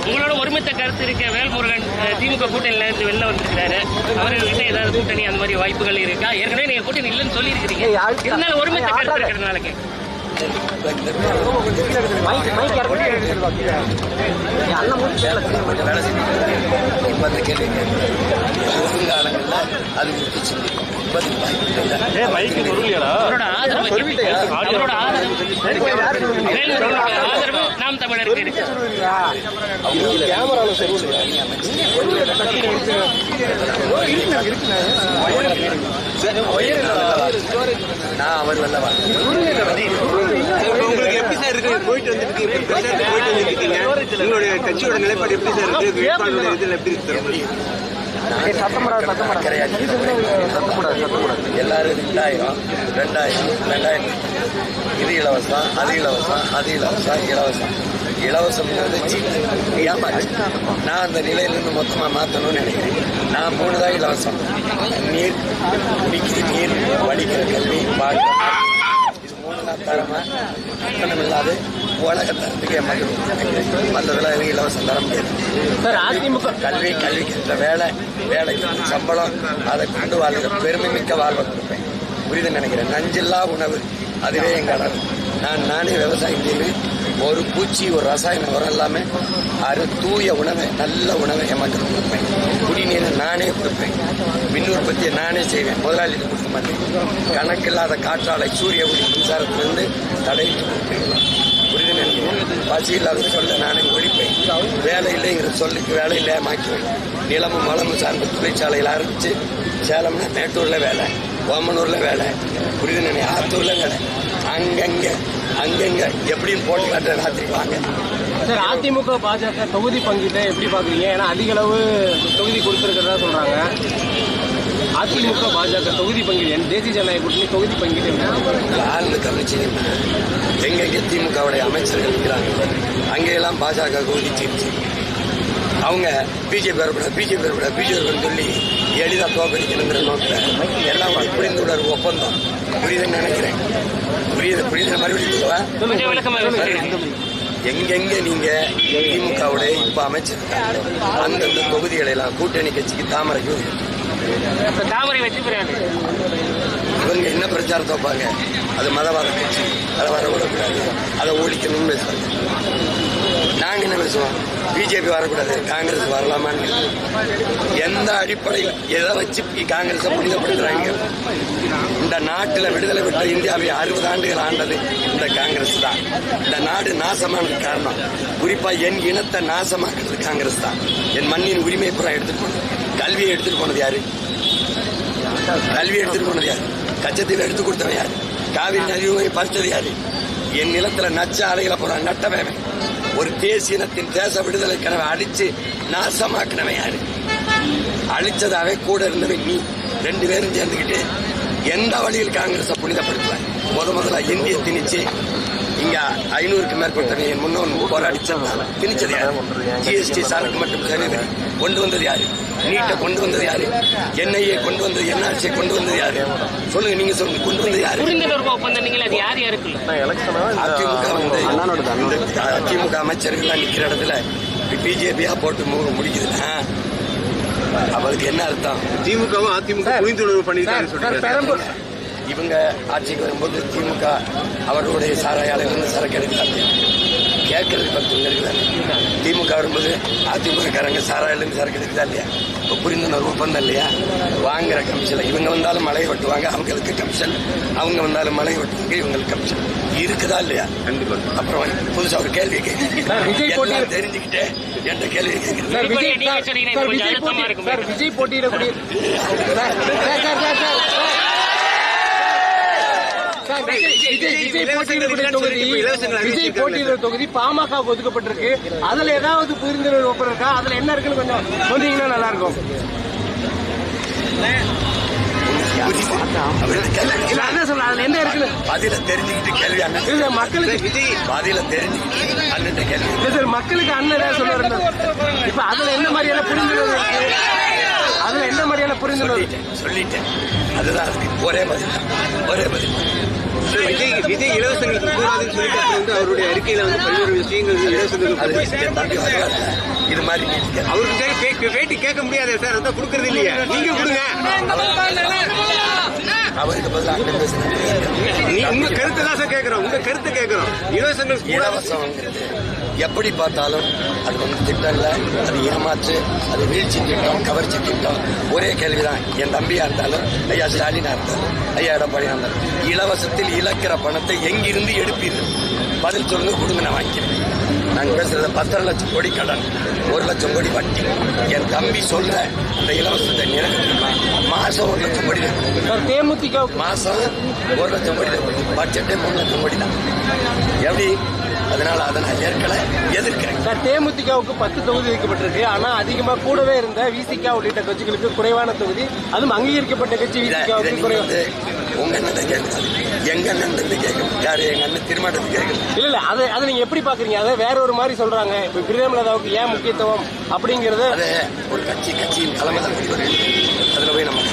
உங்களோட ஒருமித்த கருத்து இருக்க வேல்முருகன் திமுக கூட்டணியில இருந்து வெளில வந்திருக்காரு. அவர்கிட்ட ஏதாவது கூட்டணி அந்த மாதிரி வாய்ப்புகள் இருக்கா? ஏற்கனவே நீங்க கூட்டணி இல்லைன்னு சொல்லி இருக்கிறீங்க. இருந்தாலும் ஒருமித்த கருத்து இருக்கிறதுனால ஆதரவு நாம் தமிழருக்கு இருக்கு. நான் அவர் வல்லவா உங்களுக்கு எப்படி சார் இருக்கு? போயிட்டு வந்துருக்கீங்க, உங்களுடைய கட்சியோட நிலைப்பாடு எப்படி சார் இருக்கு? வேட்பாளர் எப்படி இருக்கு? எல்லாரும் 2000 இது இலவசம், அது இலவசம், அது இலவசம், இலவசம் சீட்டு ஏமாச்சு. நான் அந்த நிலையிலிருந்து மொத்தமா மாற்றணும்னு நினைக்கிறேன். நான் 3 தான் இலவசம்: நீர், குடிக்கிற நீர், படிக்கிற கல்வி, பாட்டு. இது 3 தான் தரமா கட்டணம் இல்லாது உலகத்தரத்துக்கு என் மக்கள் நினைக்கிறேன். மற்றதெல்லாம் எனக்கு இலவசம் தர முடியாது. கல்விக்கு வேலைக்கு சம்பளம், அதை கொண்டு வாழ்கிற பெருமை மிக்க வாழ்வை கொடுப்பேன். புரியுது நினைக்கிறேன். நஞ்சில்லா உணவு, அதுவே என் கடல். நானே விவசாயம் செய்து ஒரு பூச்சி, ஒரு ரசாயன உரம் இல்லாம தூய உணவை, நல்ல உணவை என் மக்களுக்கு கொடுப்பேன். குடிநீரை நானே கொடுப்பேன். மின் உற்பத்தியை நானே செய்வேன். முதலாளிக்கு கொடுக்க மாட்டேன். கணக்கில்லாத காற்றாலை, சூரிய ஒளி, மின்சாரத்திலிருந்து தடையிட்டு கொடுப்பேன். புரிது நினைக்கிறேன். பசி இல்லாத சொல்ல நானே ஒழிப்பேன். வேலை இல்லைங்கிற சொல்லுக்கு வேலை இல்லை மாக்குவேன். நிலமும் வளமும் சார்ந்த தொழிற்சாலையில் ஆரம்பிச்சு சேலம்னா மேட்டூர்ல வேலை, ஓமனூர்ல வேலை, புரிது நினை ஆத்தூர்ல வேலை, அங்கங்க எப்படியும் போட்டு காட்டுற ராத்திரி வாங்க. சார், அதிமுக பாஜக தொகுதி பங்கீட்டை எப்படி பாக்குறீங்க? ஏன்னா அதிக அளவு தொகுதி கொடுத்துருக்கிறதா சொல்றாங்க. அதிமுக பாஜக தொகுதி பங்கீடு, தேசிய ஜனநாயக கூட்டணி தொகுதி பங்கீடு ஆழ்ந்து கவனிச்சீங்கன்னா எங்கெங்கே திமுகவுடைய அமைச்சர்கள் இருக்கிறாங்க, அங்கெல்லாம் பாஜக ஒதுக்கிடுச்சு. அவங்க பிஜேபி வரக்கூடாது சொல்லி எளிதாக தோக்கடிக்கணுங்கிற நோக்கில் எல்லாம் புரிந்துணர்வு ஒப்பந்தம். புரியுதுன்னு நினைக்கிறேன். புரியுது மறுபடியும் எங்கெங்க நீங்க திமுகவுடைய இப்ப அமைச்சிருக்காங்க அந்தந்த தொகுதிகளை எல்லாம் கூட்டணி கட்சிக்கு தாமரைக்கு இவங்க என்ன பிரச்சாரத்தை வைப்பாங்க? அது மதவாத கட்சி, அதை வரக்கூடாது, அதை ஒழிக்கணும்னு பேசுவாங்க. நாங்க என்ன பேசுவோம்? பிஜேபி வரக்கூடாது, காங்கிரஸ் வரலாமான்னு. எந்த அடிப்படையில் எதை வச்சு காங்கிரஸை புனிதப்படுத்துறாங்க? இந்த நாட்டில் விடுதலை பெற்ற இந்தியாவை 60 ஆண்டுகள் ஆண்டது இந்த காங்கிரஸ் தான். இந்த நாடு நாசமானது காரணம், குறிப்பா என் இனத்தை நாசமாக்குறது காங்கிரஸ் தான். என் மண்ணின் உரிமை புறம் எடுத்துட்டு போனது, கல்வியை எடுத்துட்டு போனது யாரு? கச்சத்தீவை எடுத்து கொடுத்தவன் யாரு? காவிரி நதியை பறிச்சது யாரு? என் நிலத்துல நச்ச அலைகளை போற நட்டவன். ஒரு தேசியனத்தின் தேச விடுதலை கனவை அழிச்சு நாசமாக்கினவன் யாரு? அழிச்சதாவே கூட இருந்தவன் நீ. 2 பேரும் சேர்ந்துக்கிட்டு எந்த வழியில் காங்கிரஸை புனிதப்படுத்துவ? முதல்ல இந்திய திணிச்சு இங்க 500க்கு மேற்பட்டவங்க என் முன்னோன் போராடி திணிச்சது யாரு? ஜிஎஸ்டி சரக்கு மட்டும் சரி கொண்டு வந்தது யாரு? நீட்டை கொண்டு வந்தது யாரு? என்ஐஏ கொண்டு வந்தது, என்ஆர்சியை கொண்டு வந்தது யாரு? சொல்லுங்க, நீங்க சொல்லுங்க, கொண்டு வந்தது யாரு? அதிமுக அமைச்சர்கள் நிக்கிற இடத்துல பிஜேபியா போட்டு முடிக்குதுன்னா அவருக்கு என்ன அர்த்தம்? திமுகவும் அதிமுக புரிந்துணர்வு பண்ணிருக்காங்க சொல்றாங்க. இவங்க ஆட்சிக்கு வரும்போது திமுக அவர்களுடைய சாராய ஆலையிலிருந்து சரக்கு எடுக்கிறாங்க. கேட்கறது பத்துங்க இருக்கிறாங்க. திமுக வரும்போது அதிமுக காரங்க சாராயிலிருந்து சரக்கு எடுக்குதா இல்லையா? இப்போ புரிந்துணர்வு ஒப்பந்தம் இல்லையா? வாங்குற கமிஷன். இவங்க வந்தாலும் மழை வெட்டுவாங்க, அவங்களுக்கு கமிஷன். அவங்க வந்தாலும் மழை வெட்டுவாங்க, இவங்களுக்கு கமிஷன். இருக்குதா இல்லையா? அப்புறம் புதுசா ஒரு கேள்வி கேட்க தெரிஞ்சுக்கிட்டே என்ற கேள்வி கேட்கிறேன். விஜய் போட்டியிடக்கூடிய விஜய் போட்டியிட தொகுதி பாமக ஒதுக்கப்பட்டிருக்கு. அதுல ஏதாவது புரிந்துணர்வு ஒப்பந்தம் இருக்கா? அதுல என்ன இருக்குன்னு கொஞ்சம் சொன்னீங்கன்னா நல்லா இருக்கும். அவர் கேள்வி இல்ல அண்ணன் சொல்ல அதுல என்ன இருக்குன்னு பதில தெரிஞ்சுக்கிட்டு கேள்வி அண்ணன் இல்ல மக்களுக்கு விஜய் பதில தெரிஞ்சுக்கிட்டு அண்ணன் கேள்வி இல்ல சார் மக்களுக்கு அண்ணன் ஏதாவது சொல்லுவாரு இப்ப அதுல என்ன மாதிரியான புரிந்துணர்வு இருக்கு அதுல என்ன மாதிரியான புரிந்துணர்வு சொல்லிட்டேன் அதுதான் அதுக்கு ஒரே பதில் விஜய் இலவசங்களுக்கு கூடாதுன்னு சொல்லிட்டு அப்புறம் வந்து அவருடைய அறிக்கையில வந்து பல்வேறு விஷயங்கள் அது இலவசங்களுக்கு என் தம்பி வரலாறு இது மாதிரி நீட்டிக்க அவருக்கு பேட்டி கேட்க முடியாதே சார் அதான் கொடுக்கறது இல்லையா நீங்க கொடுங்க அவருக்கு பதிலாக அண்ணன் பேசுறேன் உங்க கருத்து தான் சார் கேட்கிறோம் உங்க கருத்து கேட்கிறோம் இலவசங்கள் இலவசம்ங்கிறது எப்படி பார்த்தாலும் அது வந்து திட்டம் இல்லை, அது ஏமாற்று, அது வீழ்ச்சி திட்டம், கவர்ச்சி திட்டம். ஒரே கேள்விதான். என் தம்பியா இருந்தாலும் ஐயா ஸ்டாலினா இருந்தாலும் ஐயா எடப்பாடியா இருந்தாலும் இலவசத்தில் இழக்கிற பணத்தை எங்கிருந்து எடுப்பீர்கள்? பதில் சொல்லுங்க, கொடுங்க, நான் வாங்கிக்கிறேன். நாங்க பேசுறது 10 லட்சம் கோடி கடன், 1 லட்சம் கோடி வட்டி. என் தம்பி சொல்ற அந்த இலவசத்தை நிறைவேற்றணுமா? மாசம் 1 லட்சம் கோடி சார் தேமுதிக மாசம் 1 லட்சம் கோடி பட்ஜெட்டே 3 லட்சம் கோடி தான். எப்படி? அதனால அதை நான் எதிர்க்கிறேன். சார் தேமுதிகவுக்கு 10 தொகுதி வைக்கப்பட்டிருக்கு. ஆனா அதிகமா கூடவே இருந்த விசிக உள்ளிட்ட கட்சிகளுக்கு குறைவான தொகுதி, அதுவும் அங்கீகரிக்கப்பட்ட கட்சி விசிகாவுக்கு குறைவான. உங்க அண்ணன் கேட்கணும், எங்க அண்ணன் கேட்கணும், யாரு எங்க அண்ணன் திருமணத்துக்கு கேட்கணும். இல்ல அதை நீங்க எப்படி பாக்குறீங்க? அதை வேற ஒரு மாதிரி சொல்றாங்க. இப்ப பிரேமலதாவுக்கு ஏன் முக்கியத்துவம் அப்படிங்கறது அது ஒரு கட்சியின் தலைமை தான் முடிவு. அதுல போய் நம்ம